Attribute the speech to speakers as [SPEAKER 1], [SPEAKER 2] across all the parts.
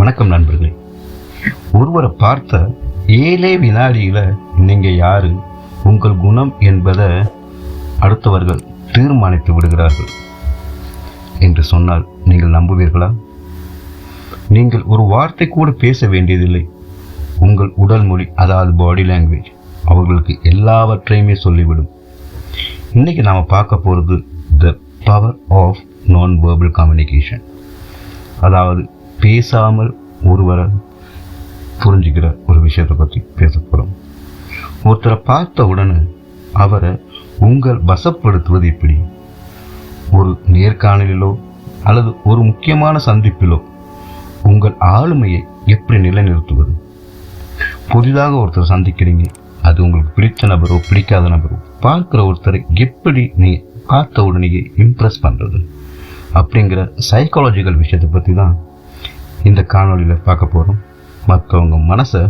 [SPEAKER 1] வணக்கம் நண்பர்களே. ஒருவரை பார்த்த 7 வினாடியில நீங்க யாரு, உங்கள் குணம் என்பதை அடுத்தவர்கள் தீர்மானித்து விடுகிறார்கள் என்று சொன்னால் நீங்கள் நம்புவீர்களா? நீங்கள் ஒரு வார்த்தை கூட பேச வேண்டியதில்லை. உங்கள் உடல் மொழி, அதாவது பாடி லாங்குவேஜ், அவர்களுக்கு எல்லாவற்றையுமே சொல்லிவிடும். இன்னைக்கு நாம பார்க்க போறது த பவர் ஆஃப் நான் வெர்பல் கம்யூனிகேஷன், அதாவது பேசாமல் ஒருவரை புரிஞ்சுக்கிற ஒரு விஷயத்தை பற்றி பேச போகிறோம். ஒருத்தரை பார்த்த உடனே அவரை உங்கள் வசப்படுத்துவது எப்படி? ஒரு நேர்காணலிலோ அல்லது ஒரு முக்கியமான சந்திப்பிலோ உங்கள் ஆளுமையை எப்படி நிலைநிறுத்துவது? புதிதாக ஒருத்தரை சந்திக்கிறீங்க, அது உங்களுக்கு பிடித்த நபரோ பிடிக்காத நபரோ, பார்க்குற ஒருத்தரை எப்படி நீ பார்த்த உடனேயே இம்ப்ரெஸ் பண்ணுறது அப்படிங்கிற சைக்காலஜிக்கல் விஷயத்தை பற்றி தான் இந்த காணொலியில் பார்க்க போகிறோம். மற்றவங்க மனசை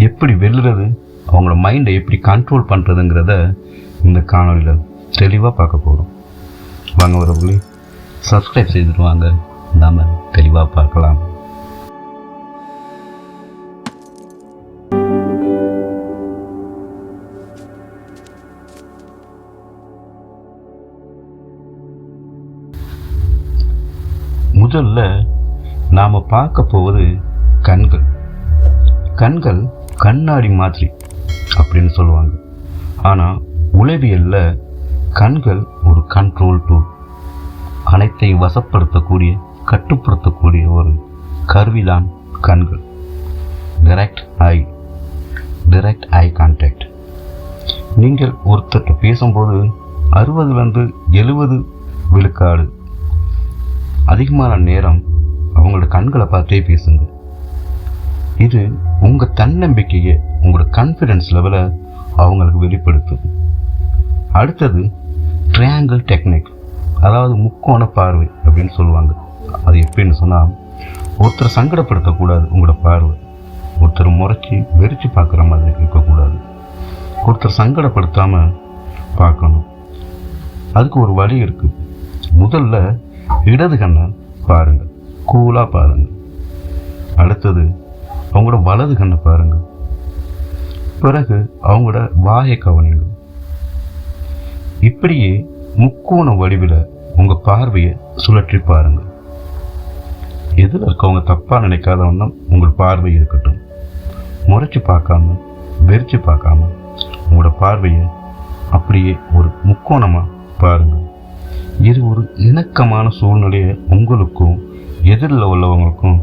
[SPEAKER 1] எப்படி வெல்லுறது, அவங்களோட மைண்டை எப்படி கண்ட்ரோல் பண்ணுறதுங்கிறத இந்த காணொலியில் தெளிவாக பார்க்க போகிறோம். வாங்க வரவங்களே, சப்ஸ்கிரைப் செய்துடுவாங்க, நாம் தெளிவாக பார்க்கலாம். முதல்ல நாம் பார்க்க போவது கண்கள். கண்கள் கண்ணாடி மாதிரி அப்படின்னு சொல்லுவாங்க. ஆனால் உளவியலில் கண்கள் ஒரு கண்ட்ரோல் டூல், அனைத்தையும் வசப்படுத்தக்கூடிய கட்டுப்படுத்தக்கூடிய ஒரு கருவிதான் கண்கள். Direct eye contact. நீங்கள் ஒருத்தர் பேசும்போது 60-70 விழுக்காடு அதிகமான நேரம் அவங்களோட கண்களை பார்த்தே பேசுங்க. இது உங்கள் தன்னம்பிக்கையை, உங்களோட கான்ஃபிடென்ஸ் லெவலை அவங்களுக்கு வெளிப்படுத்தும். அடுத்தது ட்ரையாங்கிள் டெக்னிக், அதாவது முக்கோண பார்வை அப்படின்னு சொல்லுவாங்க. அது எப்படின்னு சொன்னால், ஒருத்தரை சங்கடப்படுத்தக்கூடாது உங்களோட பார்வை. ஒருத்தர் முறைச்சி வெறிச்சு பார்க்குற மாதிரி இருக்கக்கூடாது. ஒருத்தர் சங்கடப்படுத்தாமல் பார்க்கணும். அதுக்கு ஒரு வழி இருக்குது. முதல்ல இடது கண்ணை பாருங்கள், கூலாக பாருங்கள். அடுத்தது அவங்களோட வலது கண்ணை பாருங்கள். பிறகு அவங்களோட வாயை கவனிங்க. இப்படியே முக்கோண வடிவில் உங்கள் பார்வையை சுழற்றி பாருங்கள். எதில் இருக்கவங்க தப்பாக நினைக்காத வண்ணம் உங்கள் பார்வை இருக்கட்டும். முறைச்சி பார்க்காம, வெறிச்சு பார்க்காம உங்களோட பார்வையை அப்படியே ஒரு முக்கோணமாக பாருங்கள். இது ஒரு இணக்கமான சூழ்நிலையை உங்களுக்கும் எதிரில் உள்ளவங்களுக்கும்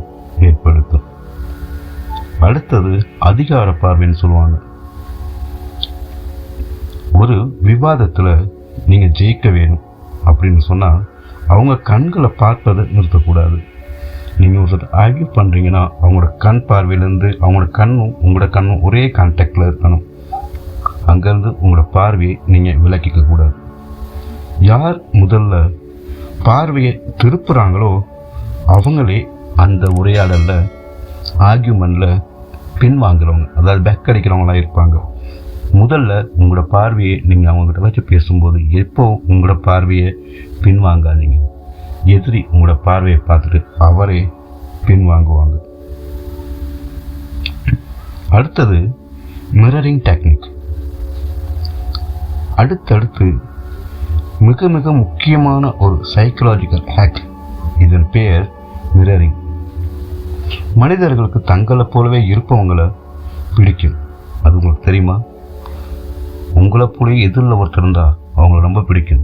[SPEAKER 1] ஏற்படுத்தும். அடுத்தது அதிகார பார்வைன்னு சொல்லுவாங்க. ஒரு விவாதத்தில் நீங்கள் ஜெயிக்க வேணும் அப்படின்னு சொன்னால் அவங்க கண்களை பார்ப்பதை நிறுத்தக்கூடாது. நீங்கள் ஒரு ஆர்கியூ பண்ணுறீங்கன்னா அவங்களோட கண் பார்வையிலேருந்து அவங்களோட கண்ணும் உங்களோட கண்ணும் ஒரே கான்டாக்டில் இருக்கணும். அங்கேருந்து உங்களோட பார்வையை நீங்கள் விலக்கிக்க கூடாது. யார் முதல்ல பார்வையை திருப்புறாங்களோ அவங்களே அந்த உரையாடலில், ஆர்கியூமெண்ட்டில் பின்வாங்குறவங்க, அதாவது பேக் அடிக்கிறவங்களாம் இருப்பாங்க. முதல்ல உங்களோட பார்வையை நீங்கள் அவங்ககிட்ட வச்சு பேசும்போது எப்போ உங்களோட பார்வையை பின்வாங்காதீங்க. எதிரி உங்களோட பார்வையை பார்த்துட்டு அவரே பின்வாங்குவாங்க. அடுத்தது மிரரிங் டெக்னிக். அடுத்தடுத்து மிக மிக முக்கியமான ஒரு சைக்கலாஜிக்கல் ஹேக். இதன் பெயர் மிரரிங். மனிதர்களுக்கு தங்களை போலவே இருப்பவங்களை பிடிக்கும். அது உங்களுக்கு தெரியுமா? உங்களை போலவே எதிரில் ஒருத்தர் இருந்தால் அவங்கள ரொம்ப பிடிக்கும்.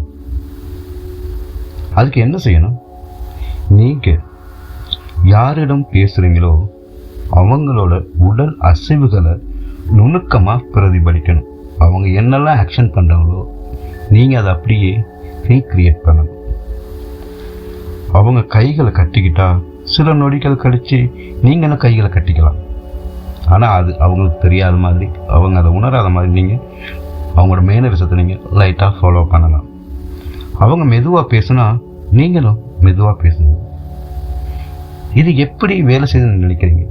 [SPEAKER 1] அதுக்கு என்ன செய்யணும்? நீங்கள் யாரிடம் பேசுகிறீங்களோ அவங்களோட உடல் அசைவுகளை நுணுக்கமாக பிரதிபலிக்கணும். அவங்க என்னெல்லாம் ஆக்ஷன் பண்ணுறாங்களோ நீங்கள் அதை அப்படியே ரீக்ரியேட் பண்ணணும். அவங்க கைகளை கட்டிக்கிட்டா சில நொடிகள் கழித்து நீங்களும் கைகளை கட்டிக்கலாம். ஆனால் அது அவங்களுக்கு தெரியாத மாதிரி, அவங்க அதை உணராத மாதிரி நீங்கள் அவங்களோட மேனரிசத்தை நீங்கள் லைட்டாக ஃபாலோ பண்ணலாம். அவங்க மெதுவாக பேசுனா நீங்களும் மெதுவாக பேசுங்க. இது எப்படி வேலை செய்யுதுன்னு நினைக்கிறீங்க?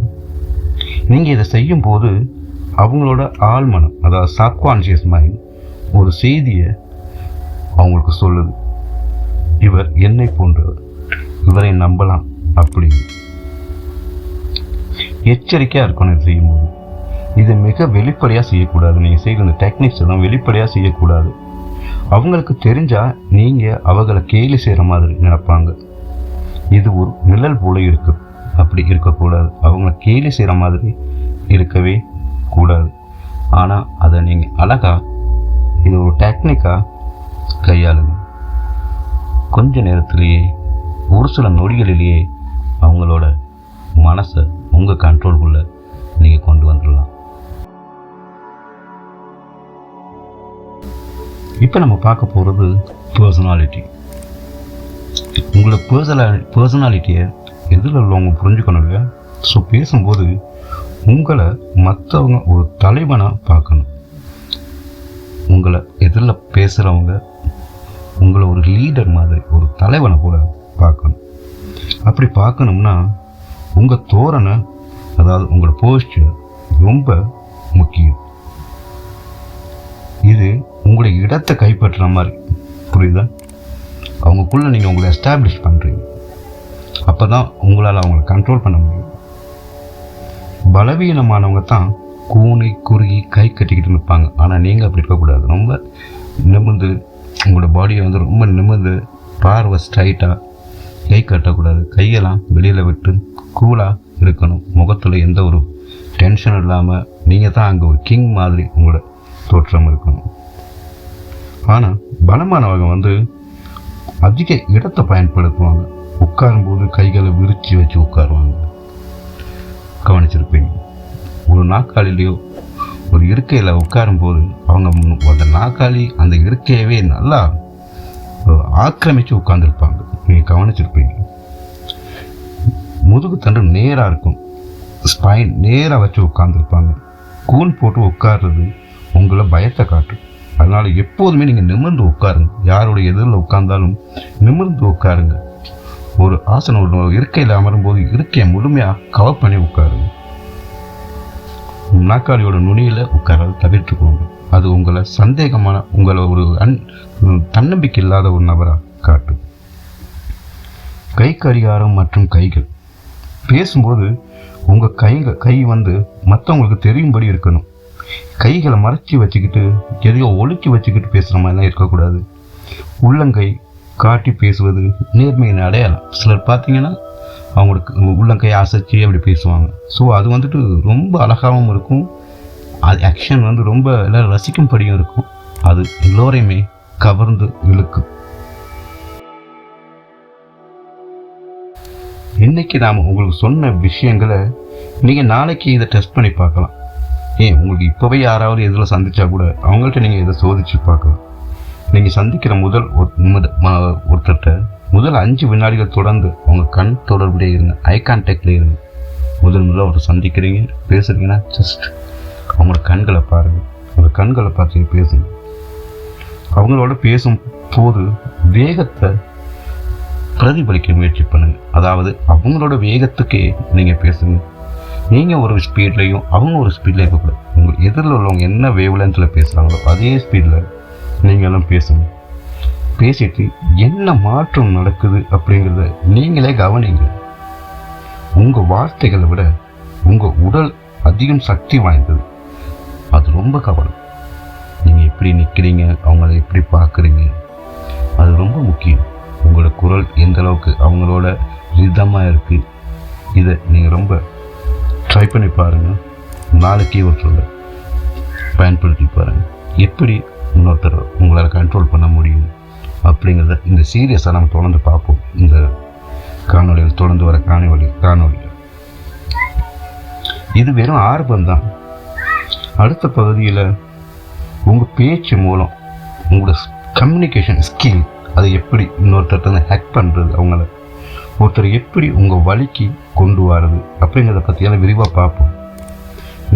[SPEAKER 1] நீங்கள் இதை செய்யும்போது அவங்களோட ஆழ்மனம், அதாவது சப்கான்ஷியஸ் மைண்ட் ஒரு செய்தியை அவங்களுக்கு சொல்லுது. இவர் என்னை போன்றவர், இவரை நம்பலாம் அப்படி. எச்சரிக்கையாக இருக்கணும் இது செய்யும்போது. இதை மிக வெளிப்படையாக செய்யக்கூடாது. நீங்கள் செய்கிற இந்த டெக்னிக்ஸ் எல்லாம் வெளிப்படையாக செய்யக்கூடாது. அவங்களுக்கு தெரிஞ்சால் நீங்கள் அவங்களை கேலி செய்கிற மாதிரி நினைப்பாங்க. இது ஒரு நிழல் போல இருக்கு. அப்படி இருக்கக்கூடாது. அவங்கள கேலி செய்கிற மாதிரி இருக்கவே கூடாது. ஆனால் அதை நீங்கள் அழகாக இது ஒரு டெக்னிக்காக கையாளுங்க. கொஞ்ச நேரத்திலேயே, ஒரு சில நொடிகளிலேயே அவங்களோட மனசை உங்கள் கண்ட்ரோலுக்குள்ளே நீங்கள் கொண்டு வந்துடலாம். இப்போ நம்ம பார்க்க போகிறது பர்சனாலிட்டி. உங்களோட பர்சனாலிட்டியை எதில் உள்ளவங்க புரிஞ்சுக்கணும் இல்லையா? ஸோ பேசும்போது உங்களை மற்றவங்க ஒரு தலைவனாக பார்க்கணும். உங்களை எதில் பேசுகிறவங்க உங்களை ஒரு லீடர் மாதிரி, ஒரு தலைவனை போல பார்க்கணும். அப்படி பார்க்கணும்னா உங்கள் தோரணை, அதாவது உங்களோட போஸ்டர் ரொம்ப முக்கியம். இது உங்களுடைய இடத்தை கைப்பற்றுற மாதிரி, புரியுதா? அவங்களுக்குள்ளே நீங்கள் உங்களை எஸ்டாப்ளிஷ் பண்ணுறீங்க. அப்போ தான் உங்களால் அவங்கள கண்ட்ரோல் பண்ண முடியும். பலவீனமானவங்க தான் கூனி குறுகி கை கட்டிக்கிட்டு நிற்பாங்க. ஆனால் நீங்கள் அப்படி இருக்கக்கூடாது. ரொம்ப நிமிர்ந்து உங்களோட பாடியை வந்து ரொம்ப நிமிர்ந்து, பார்வை ஸ்ட்ரைட்டாக, கை கட்டக்கூடாது. கையெல்லாம் வெளியில் விட்டு கூலாக இருக்கணும். முகத்தில் எந்த ஒரு டென்ஷன் இல்லாமல் நீங்கள் தான் அங்கே ஒரு கிங் மாதிரி உங்களோட தோற்றம் இருக்கணும். ஆனால் பலமானவங்க வந்து அதிக இடத்தை பயன்படுத்துவாங்க. உட்காரும்போது கைகளை விரித்து வச்சு உட்காருவாங்க. கவனிச்சிருப்பீங்க. ஒரு நாற்காலிலையோ ஒரு இருக்கையில் உட்காரும்போது அவங்க அந்த நாற்காலி அந்த இருக்கையவே நல்லா ஆக்கிரமித்து உட்கார்ந்துருப்பாங்க. நீங்கள் கவனிச்சிருப்பீங்க. முதுகு தண்டு நேராக இருக்கும். ஸ்பைன் நேராக வச்சு உட்கார்ந்துருப்பாங்க. கூன் போட்டு உட்கார்றது உங்களை பயத்தை காட்டும். அதனால் எப்போதுமே நீங்கள் நிமிர்ந்து உட்காருங்க. யாருடைய எதிரில் உட்கார்ந்தாலும் நிமிர்ந்து உட்காருங்க. ஒரு ஆசனம், ஒரு இருக்கையில் அமரும்போது இருக்கையை முழுமையாக கவர் பண்ணி உட்காருங்க. நாற்காலியோட நுனியில் உட்காராது தவிர்த்துக்கோங்க. அது உங்களை சந்தேகமான, உங்களை ஒரு தன்னம்பிக்கை இல்லாத ஒரு நபராக காட்டும். கை கடிகாரம் மற்றும் கைகள். பேசும்போது உங்கள் கை வந்து மற்றவங்களுக்கு தெரியும்படி இருக்கணும். கைகளை மறைச்சி வச்சுக்கிட்டு எதையோ ஒழுக்கி வச்சுக்கிட்டு பேசுகிற மாதிரிலாம் இருக்கக்கூடாது. உள்ளங்கை காட்டி பேசுவது நேர்மையின் அடையாளம். சிலர் பார்த்தீங்கன்னா அவங்களுக்கு உள்ளங்கை அசைச்சி அப்படி பேசுவாங்க. ஸோ அது வந்துட்டு ரொம்ப அழகாகவும் இருக்கும். அது ஆக்ஷன் வந்து ரொம்ப எல்லோரும் ரசிக்கும்படியும் இருக்கும். அது எல்லோரையுமே கவர்ந்து இழுக்கும். இன்னைக்கு நாம் உங்களுக்கு சொன்ன விஷயங்களை நீங்கள் நாளைக்கு இதை டெஸ்ட் பண்ணி பார்க்கலாம். உங்களுக்கு இப்போவே யாராவது எதில் சந்திச்சா கூட அவங்கள்ட்ட நீங்கள் இதை சோதிச்சு பார்க்கலாம். நீங்கள் சந்திக்கிற ஒருத்தர்கிட்ட முதல் 5 வினாடிகள் தொடர்ந்து அவங்க கண் தொடர்புடைய இருங்க. ஐ கான்டாக்டில் இருங்க. முதல்ல ஒருத்தர் சந்திக்கிறீங்க, பேசுகிறீங்கன்னா ஜஸ்ட் அவங்களோட கண்களை பாருங்கள். அந்த கண்களை பார்த்து பேசுங்க. அவங்களோட பேசும் போது வேகத்தை பிரதிபலிக்க முயற்சி பண்ணுங்கள். அதாவது அவங்களோட வேகத்துக்கே நீங்கள் பேசுங்க. நீங்கள் ஒரு ஸ்பீட்லையும் அவங்க ஒரு ஸ்பீடில் இருக்கக்கூடாது. உங்கள் எதிரில் உள்ளவங்க என்ன வேவ்லென்த்தில் பேசுகிறாங்களோ அதே ஸ்பீடில் நீங்களும் பேசுங்க. பேசிட்டு என்ன மாற்றம் நடக்குது அப்படிங்கிறத நீங்களே கவனிங்க. உங்கள் வார்த்தைகளை விட உங்கள் உடல் அதிகம் சக்தி வாய்ந்தது. அது ரொம்ப கவனம். நீங்கள் எப்படி நிற்கிறீங்க, அவங்கள எப்படி பார்க்குறீங்க, அது ரொம்ப முக்கியம். உங்களோட குரல் எந்த அளவுக்கு அவங்களோட ரிதமாக இருக்குது, இதை நீங்கள் ரொம்ப ட்ரை பண்ணி பாருங்கள். நாளைக்கே ஒரு சொல்ல பயன்படுத்தி பாருங்கள். எப்படி இன்னொருத்தர் உங்களால் கண்ட்ரோல் பண்ண முடியும் அப்படிங்கிறத இந்த சீரியஸாக நம்ம தொடர்ந்து பார்ப்போம். இந்த காணொலியில் தொடர்ந்து வர காணொலியில் இது வெறும் ஆரம்பம்தான். அடுத்த பகுதியில் உங்கள் பேச்சு மூலம் உங்களோட கம்யூனிகேஷன் ஸ்கில், அதை எப்படி இன்னொருத்தர் ஹேக் பண்ணுறது, அவங்கள ஒருத்தர் எப்படி உங்கள் வழிக்கு கொண்டு வரது அப்படிங்கிறத பற்றியெல்லாம் விரிவாக பார்ப்போம்.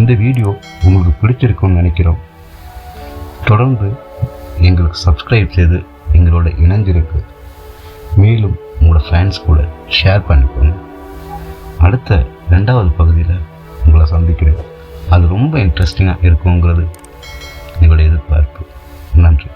[SPEAKER 1] இந்த வீடியோ உங்களுக்கு பிடிச்சிருக்குன்னு நினைக்கிறோம். தொடர்ந்து எங்களுக்கு சப்ஸ்கிரைப் செய்து எங்களோட இணைஞ்சிருக்கு. மேலும் உங்களோட ஃப்ரெண்ட்ஸ் கூட ஷேர் பண்ணிக்கோங்க. அடுத்த 2வது பகுதியில் உங்களை சந்திக்கிறேன். அது ரொம்ப இன்ட்ரெஸ்டிங்காக இருக்குங்கிறது எங்களுடைய எதிர்பார்ப்பு. நன்றி.